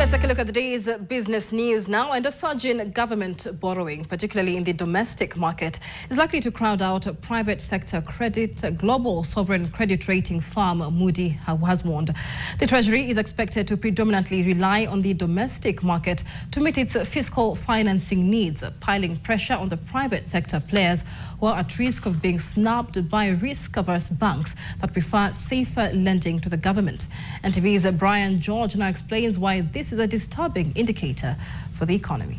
Let's take a look at the day's business news now. And a surge in government borrowing, particularly in the domestic market, is likely to crowd out private sector credit. Global sovereign credit rating firm Moody has warned. The Treasury is expected to predominantly rely on the domestic market to meet its fiscal financing needs, piling pressure on the private sector players who are at risk of being snubbed by risk-averse banks that prefer safer lending to the government. NTV's Brian George now explains why this is a disturbing indicator for the economy.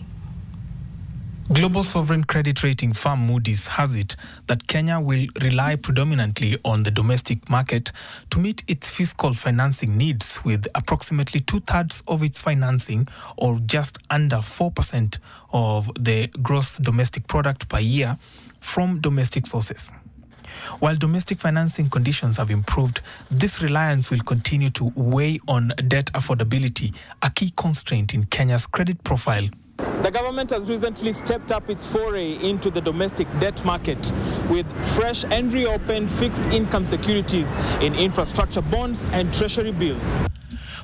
Global sovereign credit rating firm Moody's has it that Kenya will rely predominantly on the domestic market to meet its fiscal financing needs, with approximately two-thirds of its financing, or just under 4% of the gross domestic product per year, from domestic sources. While domestic financing conditions have improved, this reliance will continue to weigh on debt affordability, a key constraint in Kenya's credit profile. The government has recently stepped up its foray into the domestic debt market with fresh and reopened fixed income securities in infrastructure bonds and treasury bills.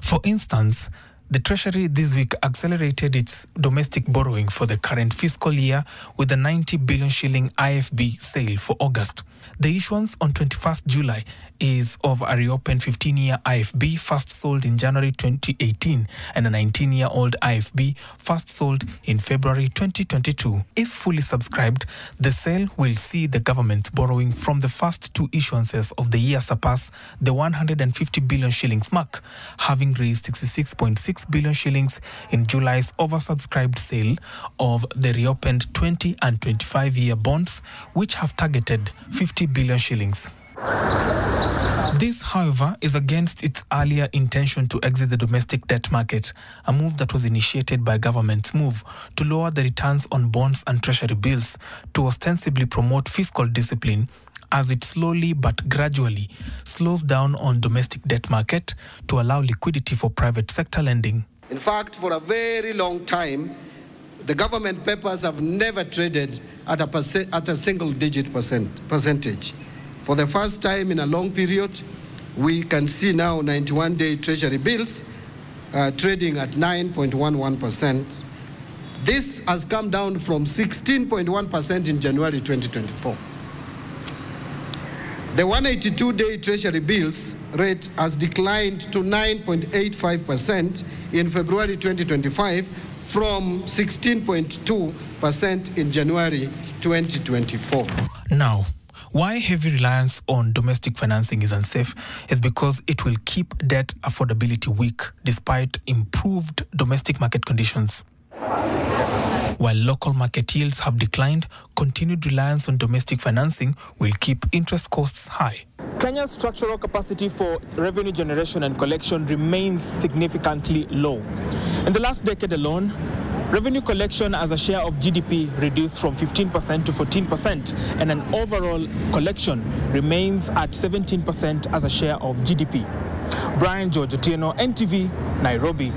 For instance, the Treasury this week accelerated its domestic borrowing for the current fiscal year with a 90 billion shilling IFB sale for August. The issuance on 21st July is of a reopened 15-year IFB first sold in January 2018 and a 19-year-old IFB first sold in February 2022. If fully subscribed, the sale will see the government borrowing from the first two issuances of the year surpass the 150 billion shillings mark, having raised 66.6 billion shillings in July's oversubscribed sale of the reopened 20 and 25-year bonds, which have targeted 50 billion shillings. This, however, is against its earlier intention to exit the domestic debt market, a move that was initiated by government's move to lower the returns on bonds and treasury bills to ostensibly promote fiscal discipline, as it slowly but gradually slows down on domestic debt market to allow liquidity for private sector lending. In fact, for a very long time, the government papers have never traded at a single-digit percentage. For the first time in a long period, we can see now 91-day treasury bills trading at 9.11%. This has come down from 16.1% in January 2024. The 182-day treasury bills rate has declined to 9.85% in February 2025 from 16.2% in January 2024. Now, why heavy reliance on domestic financing is unsafe is because it will keep debt affordability weak despite improved domestic market conditions. While local market yields have declined, continued reliance on domestic financing will keep interest costs high. Kenya's structural capacity for revenue generation and collection remains significantly low. In the last decade alone, revenue collection as a share of GDP reduced from 15% to 14%, and an overall collection remains at 17% as a share of GDP. Brian George, NTV, Nairobi.